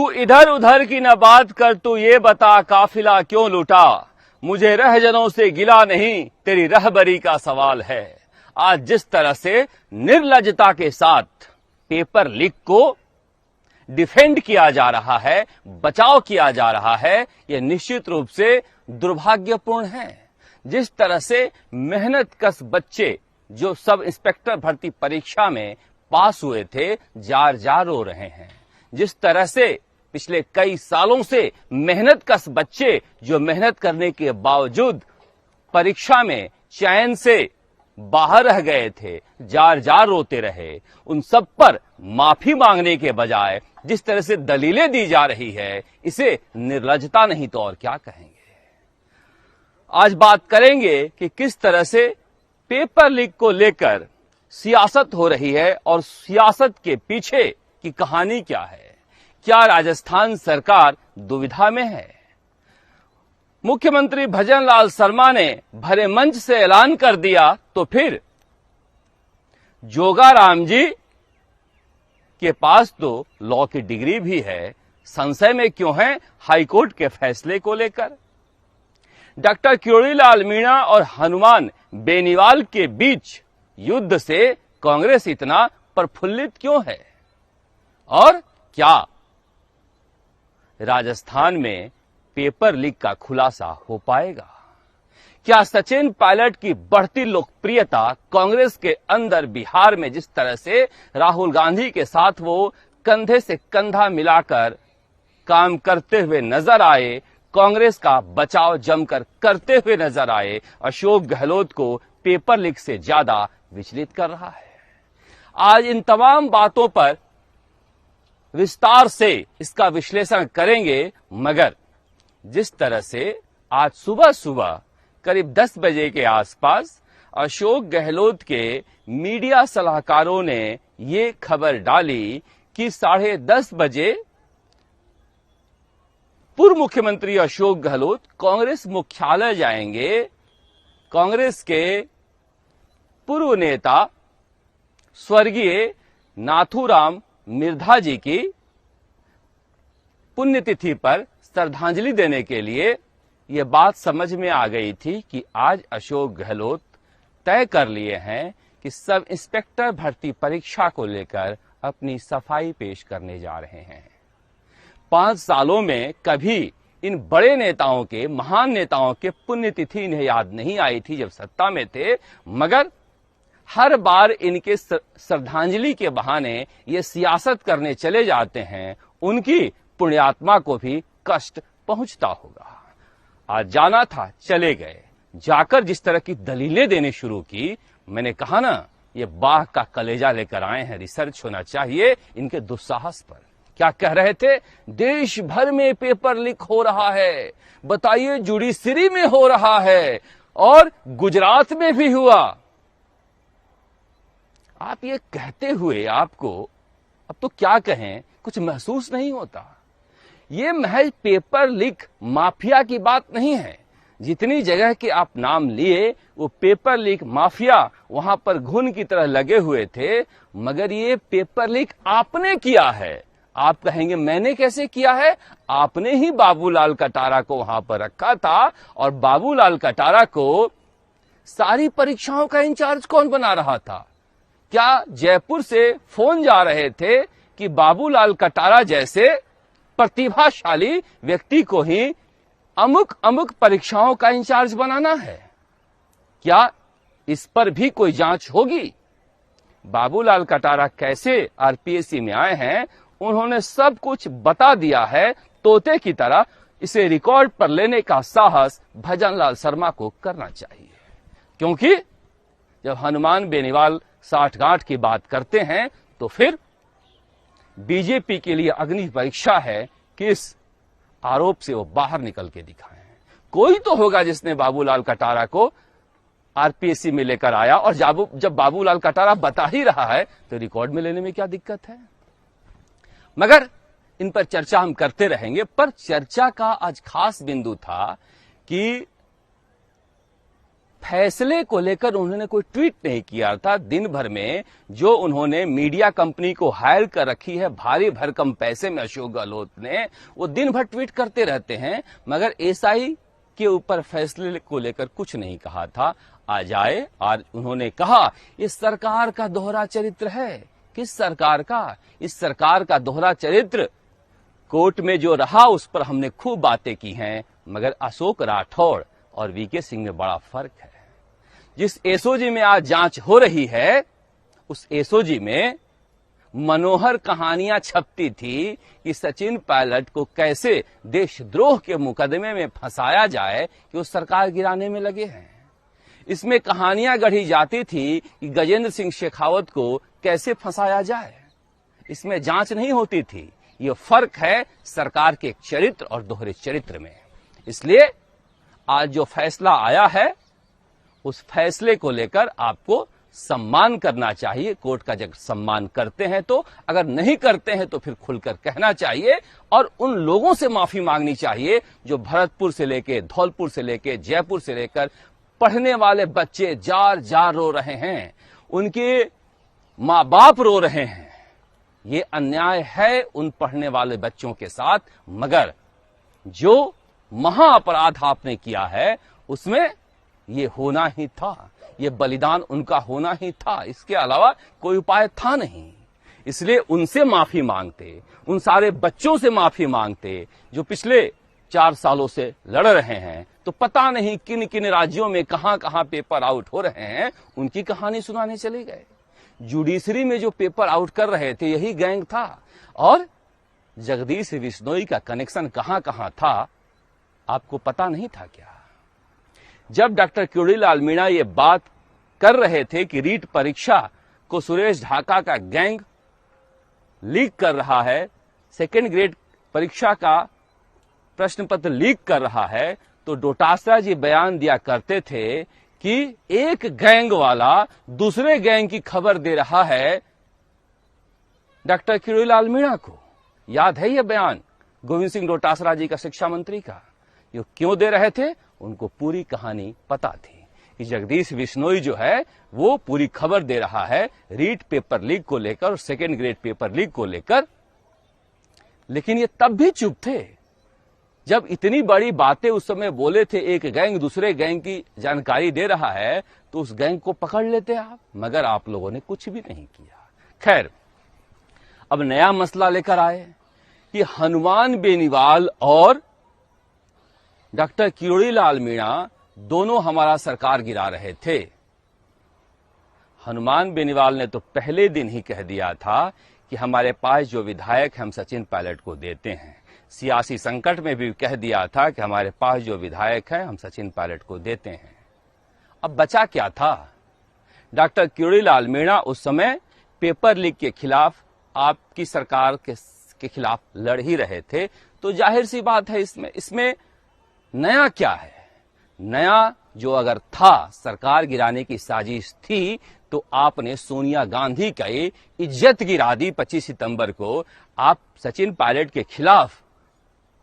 तू इधर उधर की न बात कर, तू ये बता काफिला क्यों लूटा। मुझे रहजनों से गिला नहीं, तेरी रहबरी का सवाल है। आज जिस तरह से निर्लजता के साथ पेपर लीक को डिफेंड किया जा रहा है, बचाव किया जा रहा है, यह निश्चित रूप से दुर्भाग्यपूर्ण है। जिस तरह से मेहनत कश बच्चे जो सब इंस्पेक्टर भर्ती परीक्षा में पास हुए थे, जार जार रो रहे हैं। जिस तरह से पिछले कई सालों से मेहनत कश बच्चे जो मेहनत करने के बावजूद परीक्षा में चयन से बाहर रह गए थे, जार जार रोते रहे, उन सब पर माफी मांगने के बजाय जिस तरह से दलीलें दी जा रही है, इसे निर्लजता नहीं तो और क्या कहेंगे। आज बात करेंगे कि किस तरह से पेपर लीक को लेकर सियासत हो रही है और सियासत के पीछे की कहानी क्या है। क्या राजस्थान सरकार दुविधा में है? मुख्यमंत्री भजनलाल शर्मा ने भरे मंच से ऐलान कर दिया, तो फिर जोगाराम जी के पास तो लॉ की डिग्री भी है, संशय में क्यों है हाईकोर्ट के फैसले को लेकर। डॉक्टर किरोड़ीलाल मीणा और हनुमान बेनीवाल के बीच युद्ध से कांग्रेस इतना प्रफुल्लित क्यों है? और क्या राजस्थान में पेपर लीक का खुलासा हो पाएगा? क्या सचिन पायलट की बढ़ती लोकप्रियता कांग्रेस के अंदर बिहार में जिस तरह से राहुल गांधी के साथ वो कंधे से कंधा मिलाकर काम करते हुए नजर आए, कांग्रेस का बचाव जमकर करते हुए नजर आए, अशोक गहलोत को पेपर लीक से ज्यादा विचलित कर रहा है। आज इन तमाम बातों पर विस्तार से इसका विश्लेषण करेंगे, मगर जिस तरह से आज सुबह सुबह करीब 10 बजे के आसपास अशोक गहलोत के मीडिया सलाहकारों ने ये खबर डाली कि 10:30 बजे पूर्व मुख्यमंत्री अशोक गहलोत कांग्रेस मुख्यालय जाएंगे। कांग्रेस के पूर्व नेता स्वर्गीय नाथूराम मिर्धा जी की पुण्यतिथि पर श्रद्धांजलि देने के लिए यह बात समझ में आ गई थी कि आज अशोक गहलोत तय कर लिए हैं कि सब इंस्पेक्टर भर्ती परीक्षा को लेकर अपनी सफाई पेश करने जा रहे हैं। 5 सालों में कभी इन बड़े नेताओं के, महान नेताओं के पुण्यतिथि इन्हें याद नहीं आई थी जब सत्ता में थे, मगर हर बार इनके श्रद्धांजलि के बहाने ये सियासत करने चले जाते हैं, उनकी पुण्यात्मा को भी कष्ट पहुंचता होगा। आज जाना था, चले गए, जाकर जिस तरह की दलीलें देने शुरू की, मैंने कहा ना, ये बाघ का कलेजा लेकर आए हैं। रिसर्च होना चाहिए इनके दुस्साहस पर। क्या कह रहे थे? देश भर में पेपर लीक हो रहा है, बताइए जुडिशरी में हो रहा है और गुजरात में भी हुआ। आप ये कहते हुए आपको अब तो क्या कहें, कुछ महसूस नहीं होता। ये महज पेपर लीक माफिया की बात नहीं है। जितनी जगह के आप नाम लिए, वो पेपर लीक माफिया वहां पर घुन की तरह लगे हुए थे, मगर ये पेपर लीक आपने किया है। आप कहेंगे मैंने कैसे किया है? आपने ही बाबूलाल कटारा को वहां पर रखा था, और बाबूलाल कटारा को सारी परीक्षाओं का इंचार्ज कौन बना रहा था? क्या जयपुर से फोन जा रहे थे कि बाबूलाल कटारा जैसे प्रतिभाशाली व्यक्ति को ही अमुक अमुक परीक्षाओं का इंचार्ज बनाना है? क्या इस पर भी कोई जांच होगी? बाबूलाल कटारा कैसे आरपीएससी में आए हैं, उन्होंने सब कुछ बता दिया है। तोते की तरह इसे रिकॉर्ड पर लेने का साहस भजनलाल शर्मा को करना चाहिए, क्योंकि जब हनुमान बेनीवाल साठगांठ की बात करते हैं तो फिर बीजेपी के लिए अग्नि परीक्षा है कि इस आरोप से वो बाहर निकल के दिखाएं। कोई तो होगा जिसने बाबूलाल कटारा को आरपीएससी में लेकर आया, और जब बाबूलाल कटारा बता ही रहा है तो रिकॉर्ड में लेने में क्या दिक्कत है? मगर इन पर चर्चा हम करते रहेंगे। पर चर्चा का आज खास बिंदु था कि फैसले को लेकर उन्होंने कोई ट्वीट नहीं किया था। दिन भर में जो उन्होंने मीडिया कंपनी को हायर कर रखी है भारी भरकम पैसे में, अशोक गहलोत ने, वो दिन भर ट्वीट करते रहते हैं, मगर एसआई के ऊपर फैसले को लेकर कुछ नहीं कहा था। आज आए और उन्होंने कहा ये सरकार का दोहरा चरित्र है। किस सरकार का? इस सरकार का दोहरा चरित्र कोर्ट में जो रहा उस पर हमने खूब बातें की हैं, मगर अशोक राठौड़ और वीके सिंह में बड़ा फर्क है। जिस एसओजी में आज जांच हो रही है, उस एसओजी में मनोहर कहानियां छपती थी कि सचिन पायलट को कैसे देशद्रोह के मुकदमे में फंसाया जाए कि वो सरकार गिराने में लगे हैं। इसमें कहानियां गढ़ी जाती थी कि गजेंद्र सिंह शेखावत को कैसे फंसाया जाए। इसमें जांच नहीं होती थी। ये फर्क है सरकार के चरित्र और दोहरे चरित्र में। इसलिए आज जो फैसला आया है उस फैसले को लेकर आपको सम्मान करना चाहिए। कोर्ट का जब सम्मान करते हैं तो, अगर नहीं करते हैं तो फिर खुलकर कहना चाहिए और उन लोगों से माफी मांगनी चाहिए जो भरतपुर से लेके, धौलपुर से लेके, जयपुर से लेकर पढ़ने वाले बच्चे जार जार रो रहे हैं, उनके माँ बाप रो रहे हैं। ये अन्याय है उन पढ़ने वाले बच्चों के साथ, मगर जो महाअपराध आपने किया है उसमें ये होना ही था, ये बलिदान उनका होना ही था। इसके अलावा कोई उपाय था नहीं। इसलिए उनसे माफी मांगते, उन सारे बच्चों से माफी मांगते जो पिछले 4 सालों से लड़ रहे हैं। तो पता नहीं किन किन राज्यों में कहां कहां पेपर आउट हो रहे हैं, उनकी कहानी सुनाने चले गए। जुडिशरी में जो पेपर आउट कर रहे थे यही गैंग था। और जगदीश बिश्नोई का कनेक्शन कहां कहां था आपको पता नहीं था क्या? जब डॉक्टर क्यूरीलाल मीणा ये बात कर रहे थे कि रीट परीक्षा को सुरेश ढाका का गैंग लीक कर रहा है, सेकेंड ग्रेड परीक्षा का प्रश्न पत्र लीक कर रहा है, तो डोटासरा जी बयान दिया करते थे कि एक गैंग वाला दूसरे गैंग की खबर दे रहा है डॉक्टर क्यूरीलाल मीणा को। याद है यह बयान गोविंद सिंह डोटासरा जी का, शिक्षा मंत्री का? ये क्यों दे रहे थे? उनको पूरी कहानी पता थी कि जगदीश बिश्नोई जो है वो पूरी खबर दे रहा है रीट पेपर लीक को लेकर और सेकेंड ग्रेड पेपर लीक को लेकर। लेकिन ये तब भी चुप थे जब इतनी बड़ी बातें उस समय बोले थे। एक गैंग दूसरे गैंग की जानकारी दे रहा है तो उस गैंग को पकड़ लेते आप, मगर आप लोगों ने कुछ भी नहीं किया। खैर, अब नया मसला लेकर आए कि हनुमान बेनीवाल और डॉक्टर क्यूरीलाल मीणा दोनों हमारा सरकार गिरा रहे थे। हनुमान बेनीवाल ने तो पहले दिन ही कह दिया था कि हमारे पास जो विधायक हम सचिन पायलट को देते हैं। सियासी संकट में भी कह दिया था कि हमारे पास जो विधायक है हम सचिन पायलट को देते हैं। अब बचा क्या था? डॉक्टर क्यूरीलाल मीणा उस समय पेपर लीक के खिलाफ आपकी सरकार के खिलाफ लड़ ही रहे थे। तो जाहिर सी बात है इसमें नया क्या है? नया जो अगर था, सरकार गिराने की साजिश थी, तो आपने सोनिया गांधी का इज्जत गिरा दी 25 सितंबर को। आप सचिन पायलट के खिलाफ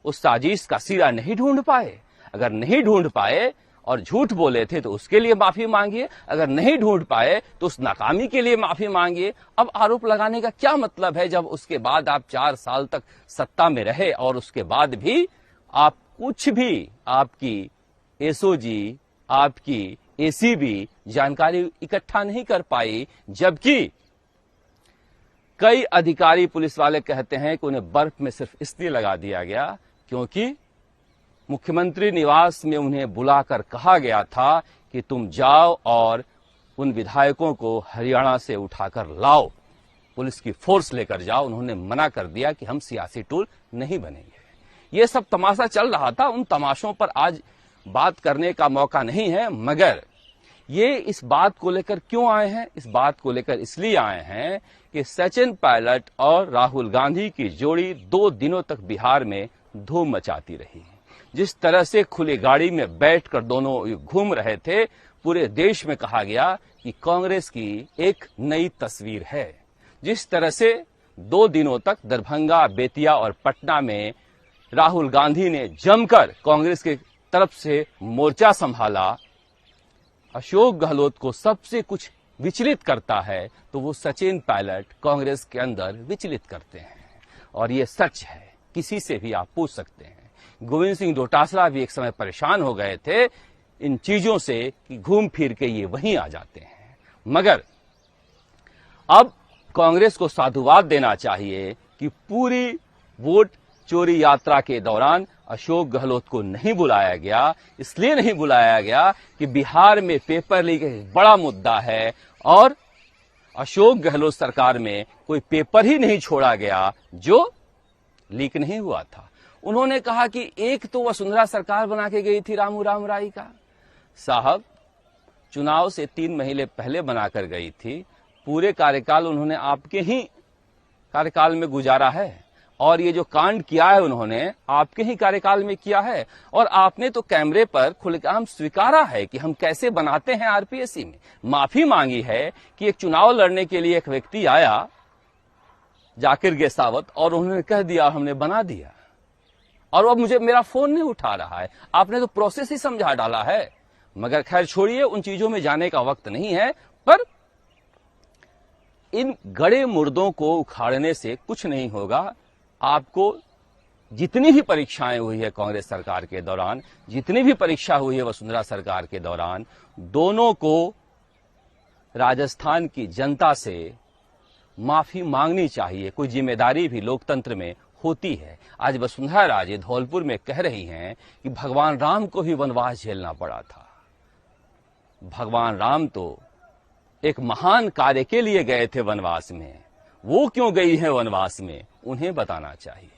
उस साजिश का सिरा नहीं ढूंढ पाए। अगर नहीं ढूंढ पाए और झूठ बोले थे तो उसके लिए माफी मांगिए, अगर नहीं ढूंढ पाए तो उस नाकामी के लिए माफी मांगिए। अब आरोप लगाने का क्या मतलब है जब उसके बाद आप 4 साल तक सत्ता में रहे और उसके बाद भी आप कुछ भी, आपकी एसओजी, आपकी एसीबी जानकारी इकट्ठा नहीं कर पाई, जबकि कई अधिकारी पुलिस वाले कहते हैं कि उन्हें बर्फ में सिर्फ इसलिए लगा दिया गया क्योंकि मुख्यमंत्री निवास में उन्हें बुलाकर कहा गया था कि तुम जाओ और उन विधायकों को हरियाणा से उठाकर लाओ, पुलिस की फोर्स लेकर जाओ। उन्होंने मना कर दिया कि हम सियासी टूल नहीं बनेंगे। ये सब तमाशा चल रहा था। उन तमाशों पर आज बात करने का मौका नहीं है, मगर ये इस बात को लेकर क्यों आए हैं? इस बात को लेकर इसलिए आए हैं कि सचिन पायलट और राहुल गांधी की जोड़ी 2 दिनों तक बिहार में धूम मचाती रही। जिस तरह से खुली गाड़ी में बैठकर दोनों घूम रहे थे, पूरे देश में कहा गया कि कांग्रेस की एक नई तस्वीर है। जिस तरह से 2 दिनों तक दरभंगा, बेतिया और पटना में राहुल गांधी ने जमकर कांग्रेस की तरफ से मोर्चा संभाला, अशोक गहलोत को सबसे कुछ विचलित करता है तो वो सचिन पायलट कांग्रेस के अंदर विचलित करते हैं। और ये सच है, किसी से भी आप पूछ सकते हैं। गोविंद सिंह डोटासरा भी एक समय परेशान हो गए थे इन चीजों से कि घूम फिर के ये वहीं आ जाते हैं। मगर अब कांग्रेस को साधुवाद देना चाहिए कि पूरी वोट चोरी यात्रा के दौरान अशोक गहलोत को नहीं बुलाया गया। इसलिए नहीं बुलाया गया कि बिहार में पेपर लीक एक बड़ा मुद्दा है और अशोक गहलोत सरकार में कोई पेपर ही नहीं छोड़ा गया जो लीक नहीं हुआ था। उन्होंने कहा कि एक तो वसुंधरा सरकार बना के गई थी रामू राम राई का। साहब, चुनाव से 3 महीने पहले बनाकर गई थी। पूरे कार्यकाल उन्होंने आपके ही कार्यकाल में गुजारा है और ये जो कांड किया है उन्होंने आपके ही कार्यकाल में किया है। और आपने तो कैमरे पर खुलेआम स्वीकारा है कि हम कैसे बनाते हैं आरपीएससी में। माफी मांगी है कि एक चुनाव लड़ने के लिए एक व्यक्ति आया, जाकिर गेसावत, और उन्होंने कह दिया हमने बना दिया और अब मुझे मेरा फोन नहीं उठा रहा है। आपने तो प्रोसेस ही समझा डाला है। मगर खैर छोड़िए, उन चीजों में जाने का वक्त नहीं है। पर इन गड़े मुर्दों को उखाड़ने से कुछ नहीं होगा। आपको जितनी भी परीक्षाएं हुई है कांग्रेस सरकार के दौरान, जितनी भी परीक्षा हुई है वसुंधरा सरकार के दौरान, दोनों को राजस्थान की जनता से माफी मांगनी चाहिए। कोई जिम्मेदारी भी लोकतंत्र में होती है। आज वसुंधरा राजे धौलपुर में कह रही हैं कि भगवान राम को भी वनवास झेलना पड़ा था। भगवान राम तो एक महान कार्य के लिए गए थे वनवास में। वो क्यों गई है वनवास में, उन्हें बताना चाहिए।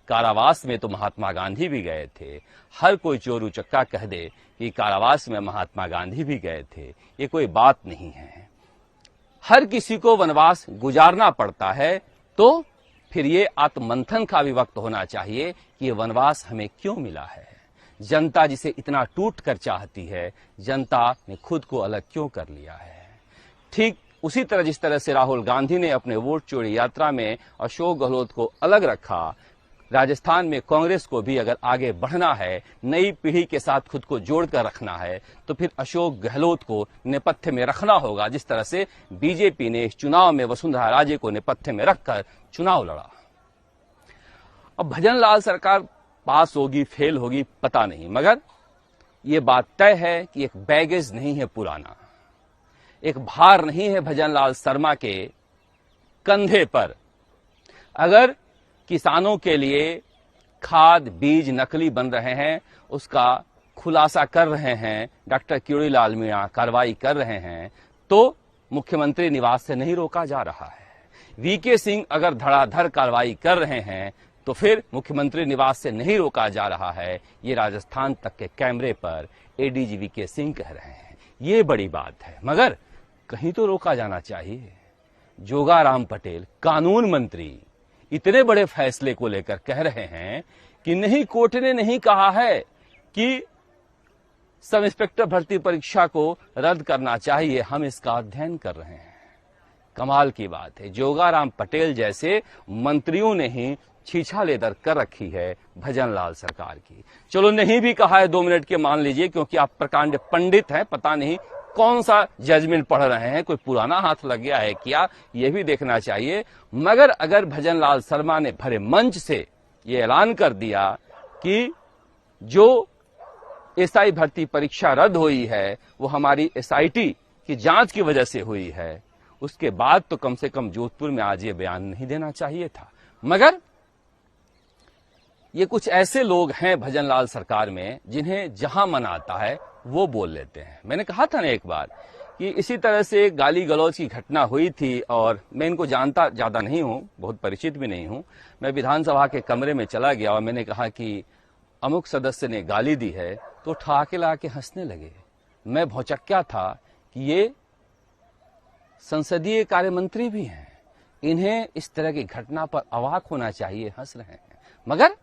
कारावास में तो महात्मा गांधी भी गए थे। हर कोई चोर उचक्का कह दे कि कारावास में महात्मा गांधी भी गए थे, ये कोई बात नहीं है। हर किसी को वनवास गुजारना पड़ता है, तो फिर ये आत्ममंथन का भी वक्त होना चाहिए कि ये वनवास हमें क्यों मिला है। जनता जिसे इतना टूट कर चाहती है, जनता ने खुद को अलग क्यों कर लिया है। ठीक उसी तरह जिस तरह से राहुल गांधी ने अपने वोट चोरी यात्रा में अशोक गहलोत को अलग रखा, राजस्थान में कांग्रेस को भी अगर आगे बढ़ना है, नई पीढ़ी के साथ खुद को जोड़कर रखना है, तो फिर अशोक गहलोत को नेपथ्य में रखना होगा। जिस तरह से बीजेपी ने इस चुनाव में वसुंधरा राजे को नेपथ्य में रखकर चुनाव लड़ा। अब भजनलाल सरकार पास होगी फेल होगी पता नहीं, मगर ये बात तय है कि एक बैगेज नहीं है पुराना, एक भार नहीं है भजनलाल शर्मा के कंधे पर। अगर किसानों के लिए खाद बीज नकली बन रहे हैं, उसका खुलासा कर रहे हैं, डॉक्टर किरोड़ीलाल मीणा कार्रवाई कर रहे हैं, तो मुख्यमंत्री निवास से नहीं रोका जा रहा है। वीके सिंह अगर धड़ाधड़ कार्रवाई कर रहे हैं तो फिर मुख्यमंत्री निवास से नहीं रोका जा रहा है। ये राजस्थान तक के कैमरे पर एडीजी वीके सिंह कह रहे हैं। ये बड़ी बात है, मगर कहीं तो रोका जाना चाहिए। जोगाराम पटेल कानून मंत्री इतने बड़े फैसले को लेकर कह रहे हैं कि नहीं, कोर्ट ने नहीं कहा है कि सब इंस्पेक्टर भर्ती परीक्षा को रद्द करना चाहिए, हम इसका अध्ययन कर रहे हैं। कमाल की बात है, जोगाराम पटेल जैसे मंत्रियों ने ही छीछा लेदर कर रखी है भजनलाल सरकार की। चलो नहीं भी कहा है 2 मिनट के मान लीजिए, क्योंकि आप प्रकांड पंडित हैं, पता नहीं कौन सा जजमेंट पढ़ रहे हैं, कोई पुराना हाथ लग गया है क्या, यह भी देखना चाहिए। मगर अगर भजनलाल शर्मा ने भरे मंच से ये ऐलान कर दिया कि जो एसआई भर्ती परीक्षा रद्द हुई है वो हमारी एसआईटी की जांच की वजह से हुई है, उसके बाद तो कम से कम जोधपुर में आज ये बयान नहीं देना चाहिए था। मगर ये कुछ ऐसे लोग हैं भजनलाल सरकार में जिन्हें जहां मन आता है वो बोल लेते हैं। मैंने कहा था ना एक बार कि इसी तरह से गाली गलौज की घटना हुई थी, और मैं इनको जानता ज्यादा नहीं हूं, बहुत परिचित भी नहीं हूं। मैं विधानसभा के कमरे में चला गया और मैंने कहा कि अमुक सदस्य ने गाली दी है, तो ठहाके ला के हंसने लगे। मैं भौचक्या था कि ये संसदीय कार्य मंत्री भी हैं, इन्हें इस तरह की घटना पर अवाक होना चाहिए, हंस रहे हैं। मगर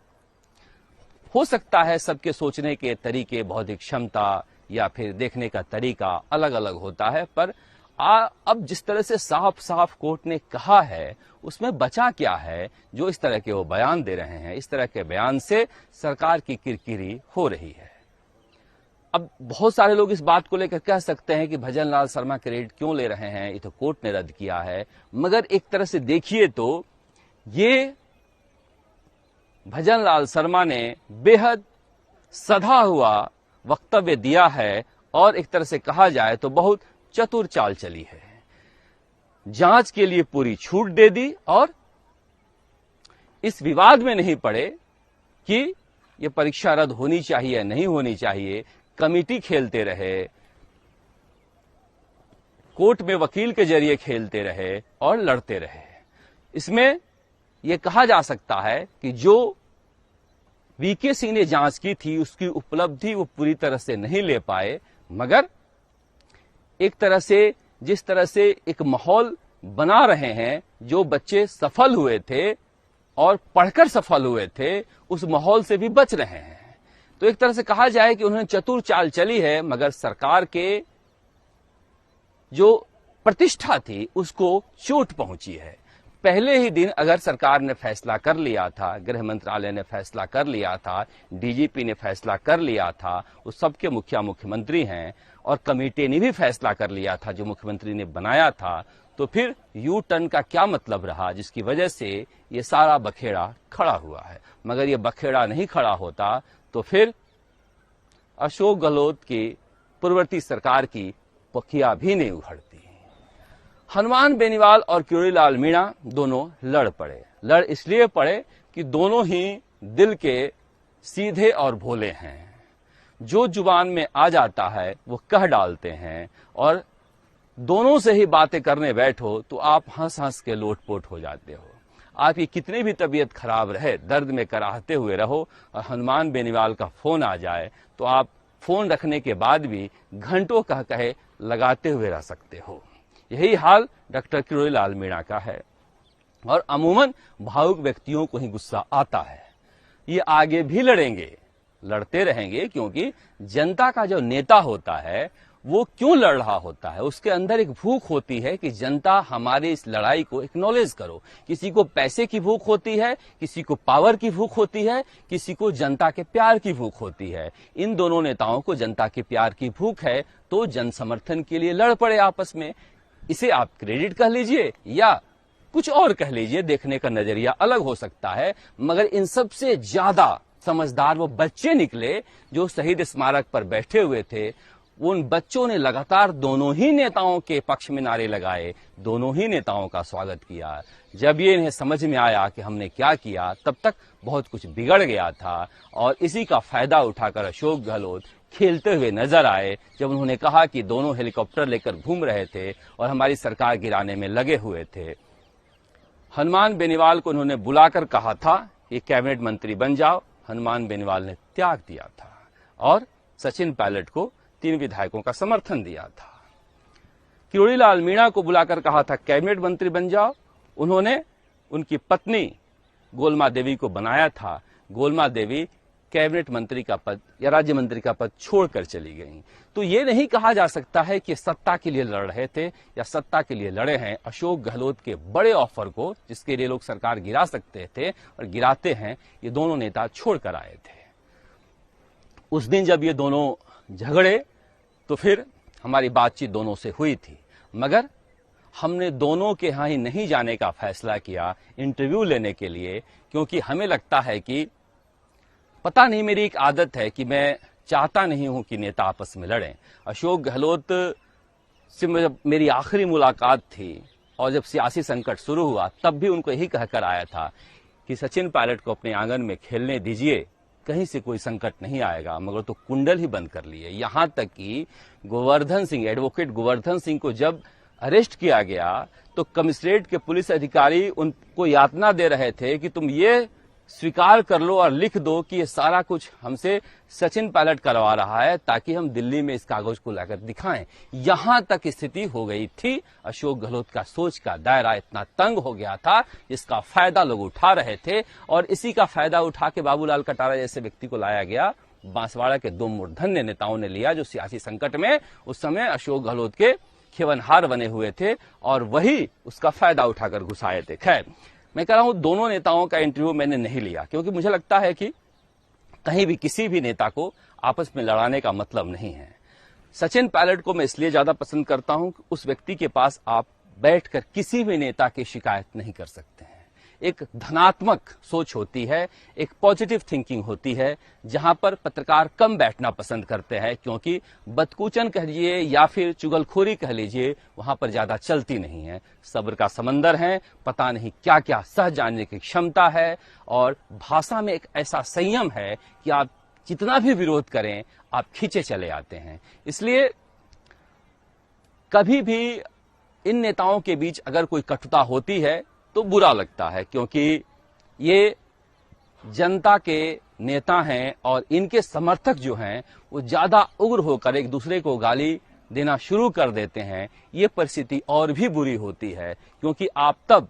हो सकता है सबके सोचने के तरीके, बौद्धिक क्षमता या फिर देखने का तरीका अलग अलग होता है, पर अब जिस तरह से साफ साफ कोर्ट ने कहा है उसमें बचा क्या है जो इस तरह के वो बयान दे रहे हैं। इस तरह के बयान से सरकार की किरकिरी हो रही है। अब बहुत सारे लोग इस बात को लेकर कह सकते हैं कि भजन लाल शर्मा क्रेडिट क्यों ले रहे हैं, ये तो कोर्ट ने रद्द किया है। मगर एक तरह से देखिए तो ये भजन लाल शर्मा ने बेहद सधा हुआ वक्तव्य दिया है और एक तरह से कहा जाए तो बहुत चतुर चाल चली है। जांच के लिए पूरी छूट दे दी और इस विवाद में नहीं पड़े कि यह परीक्षा रद्द होनी चाहिए या नहीं होनी चाहिए। कमेटी खेलते रहे, कोर्ट में वकील के जरिए खेलते रहे और लड़ते रहे। इसमें यह कहा जा सकता है कि जो वीके सिंह ने जांच की थी उसकी उपलब्धि वो पूरी तरह से नहीं ले पाए, मगर एक तरह से जिस तरह से एक माहौल बना रहे हैं, जो बच्चे सफल हुए थे और पढ़कर सफल हुए थे, उस माहौल से भी बच रहे हैं। तो एक तरह से कहा जाए कि उन्होंने चतुर चाल चली है, मगर सरकार के जो प्रतिष्ठा थी उसको चोट पहुंची है। पहले ही दिन अगर सरकार ने फैसला कर लिया था, गृह मंत्रालय ने फैसला कर लिया था, डीजीपी ने फैसला कर लिया था, उस सबके मुख्यमंत्री हैं, और कमेटी ने भी फैसला कर लिया था जो मुख्यमंत्री ने बनाया था, तो फिर यू टर्न का क्या मतलब रहा, जिसकी वजह से ये सारा बखेड़ा खड़ा हुआ है। मगर ये बखेड़ा नहीं खड़ा होता तो फिर अशोक गहलोत की पूर्ववर्ती सरकार की पखिया भी नहीं उखड़ती। हनुमान बेनीवाल और किरोड़ीलाल मीणा दोनों लड़ पड़े। लड़ इसलिए पड़े कि दोनों ही दिल के सीधे और भोले हैं। जो जुबान में आ जाता है वो कह डालते हैं, और दोनों से ही बातें करने बैठो तो आप हंस हंस के लोटपोट हो जाते हो। आपकी कितनी भी तबीयत खराब रहे, दर्द में कराहते हुए रहो, और हनुमान बेनीवाल का फोन आ जाए तो आप फोन रखने के बाद भी घंटों कह कहे लगाते हुए रह सकते हो। यही हाल डॉक्टर किरोड़ीलाल मीणा का है। और अमूमन भावुक व्यक्तियों को ही गुस्सा आता है। ये आगे भी लड़ेंगे, लड़ते रहेंगे, क्योंकि जनता का जो नेता होता है वो क्यों लड़ रहा होता है, उसके अंदर एक भूख होती है कि जनता हमारी इस लड़ाई को एक्नॉलेज करो। किसी को पैसे की भूख होती है, किसी को पावर की भूख होती है, किसी को जनता के प्यार की भूख होती है। इन दोनों नेताओं को जनता के प्यार की भूख है, तो जन समर्थन के लिए लड़ पड़े आपस में। इसे आप क्रेडिट कह लीजिए या कुछ और कह लीजिए, देखने का नजरिया अलग हो सकता है, मगर इन सबसे ज्यादा समझदार वो बच्चे निकले जो शहीद स्मारक पर बैठे हुए थे। उन बच्चों ने लगातार दोनों ही नेताओं के पक्ष में नारे लगाए, दोनों ही नेताओं का स्वागत किया। जब ये इन्हें समझ में आया कि हमने क्या किया, तब तक बहुत कुछ बिगड़ गया था, और इसी का फायदा उठाकर अशोक गहलोत खेलते हुए नजर आए, जब उन्होंने कहा कि दोनों हेलीकॉप्टर लेकर घूम रहे थे और हमारी सरकार गिराने में लगे हुए थे। हनुमान बेनीवाल को उन्होंने बुलाकर कहा था कि कैबिनेट मंत्री बन जाओ। हनुमान बेनीवाल ने त्याग दिया था और सचिन पायलट को 3 विधायकों का समर्थन दिया था। किरोड़ीलाल मीणा को बुलाकर कहा था कैबिनेट मंत्री बन जाओ। उन्होंने उनकी पत्नी गोलमा देवी को बनाया था। गोलमा देवी कैबिनेट मंत्री का पद या राज्य मंत्री का पद छोड़कर चली गई। तो ये नहीं कहा जा सकता है कि सत्ता के लिए लड़ रहे थे या सत्ता के लिए लड़े हैं। अशोक गहलोत के बड़े ऑफर को, जिसके लिए लोग सरकार गिरा सकते थे और गिराते हैं, ये दोनों नेता छोड़कर आए थे। उस दिन जब ये दोनों झगड़े तो फिर हमारी बातचीत दोनों से हुई थी, मगर हमने दोनों के यहां ही नहीं जाने का फैसला किया इंटरव्यू लेने के लिए, क्योंकि हमें लगता है कि पता नहीं, मेरी एक आदत है कि मैं चाहता नहीं हूं कि नेता आपस में लड़ें। अशोक गहलोत से जब मेरी आखिरी मुलाकात थी और जब सियासी संकट शुरू हुआ, तब भी उनको यही कहकर आया था कि सचिन पायलट को अपने आंगन में खेलने दीजिए, कहीं से कोई संकट नहीं आएगा। मगर तो कुंडल ही बंद कर लिए। यहां तक कि गोवर्धन सिंह, एडवोकेट गोवर्धन सिंह को जब अरेस्ट किया गया तो कमिश्नरेट के पुलिस अधिकारी उनको यातना दे रहे थे कि तुम ये स्वीकार कर लो और लिख दो कि ये सारा कुछ हमसे सचिन पायलट करवा रहा है, ताकि हम दिल्ली में इस कागज को लाकर दिखाएं। यहां तक स्थिति हो गई थी। अशोक गहलोत का सोच का दायरा इतना तंग हो गया था, जिसका फायदा लोग उठा रहे थे, और इसी का फायदा उठा के बाबूलाल कटारा जैसे व्यक्ति को लाया गया। बांसवाड़ा के 2 मूर्धन्य नेताओं ने लिया, जो सियासी संकट में उस समय अशोक गहलोत के खेवनहार बने हुए थे, और वही उसका फायदा उठाकर घुसाए थे। खैर, मैं कह रहा हूं दोनों नेताओं का इंटरव्यू मैंने नहीं लिया, क्योंकि मुझे लगता है कि कहीं भी किसी भी नेता को आपस में लड़ाने का मतलब नहीं है। सचिन पायलट को मैं इसलिए ज्यादा पसंद करता हूं कि उस व्यक्ति के पास आप बैठकर किसी भी नेता की शिकायत नहीं कर सकते हैं। एक धनात्मक सोच होती है, एक पॉजिटिव थिंकिंग होती है, जहां पर पत्रकार कम बैठना पसंद करते हैं, क्योंकि बदकूचन कह लीजिए या फिर चुगलखोरी कह लीजिए वहां पर ज्यादा चलती नहीं है। सब्र का समंदर है, पता नहीं क्या क्या सह जानने की क्षमता है, और भाषा में एक ऐसा संयम है कि आप जितना भी विरोध करें आप खींचे चले आते हैं। इसलिए कभी भी इन नेताओं के बीच अगर कोई कटुता होती है तो बुरा लगता है, क्योंकि ये जनता के नेता हैं और इनके समर्थक जो हैं वो ज्यादा उग्र होकर एक दूसरे को गाली देना शुरू कर देते हैं। ये परिस्थिति और भी बुरी होती है, क्योंकि आप तब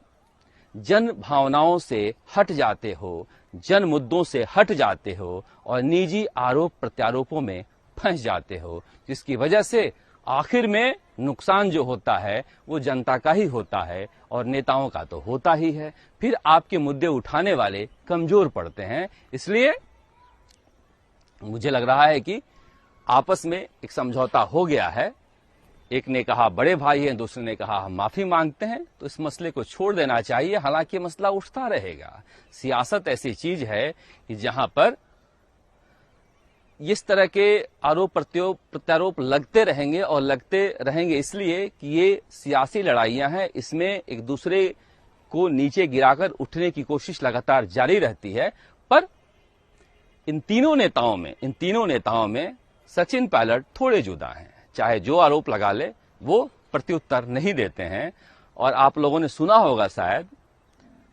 जन भावनाओं से हट जाते हो, जन मुद्दों से हट जाते हो और निजी आरोप प्रत्यारोपों में फंस जाते हो, जिसकी वजह से आखिर में नुकसान जो होता है वो जनता का ही होता है और नेताओं का तो होता ही है। फिर आपके मुद्दे उठाने वाले कमजोर पड़ते हैं। इसलिए मुझे लग रहा है कि आपस में एक समझौता हो गया है। एक ने कहा बड़े भाई हैं, दूसरे ने कहा हम माफी मांगते हैं, तो इस मसले को छोड़ देना चाहिए। हालांकि मसला उठता रहेगा। सियासत ऐसी चीज है कि जहां पर इस तरह के आरोप प्रत्यारोप लगते रहेंगे और लगते रहेंगे, इसलिए कि ये सियासी लड़ाइयां हैं। इसमें एक दूसरे को नीचे गिराकर उठने की कोशिश लगातार जारी रहती है। पर इन तीनों नेताओं में सचिन पायलट थोड़े जुदा हैं। चाहे जो आरोप लगा ले वो प्रत्युत्तर नहीं देते हैं। और आप लोगों ने सुना होगा शायद,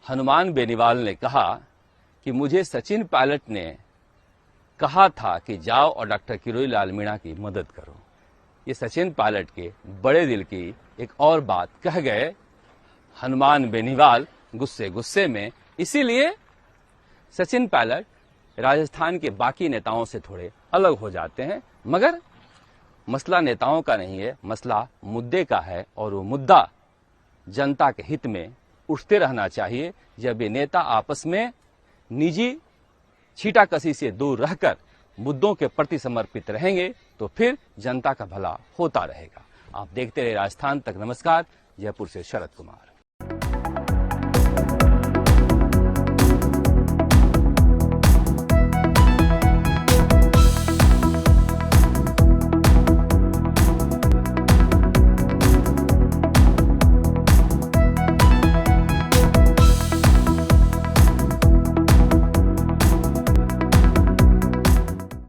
हनुमान बेनीवाल ने कहा कि मुझे सचिन पायलट ने कहा था कि जाओ और डॉक्टर किरोड़ीलाल मीणा की मदद करो। ये सचिन पायलट के बड़े दिल की एक और बात कह गए हनुमान बेनीवाल गुस्से में। इसीलिए सचिन पायलट राजस्थान के बाकी नेताओं से थोड़े अलग हो जाते हैं। मगर मसला नेताओं का नहीं है, मसला मुद्दे का है, और वो मुद्दा जनता के हित में उठते रहना चाहिए। जब ये नेता आपस में निजी छीटाकशी से दूर रहकर मुद्दों के प्रति समर्पित रहेंगे तो फिर जनता का भला होता रहेगा। आप देखते रहे राजस्थान तक। नमस्कार। जयपुर से शरद कुमार।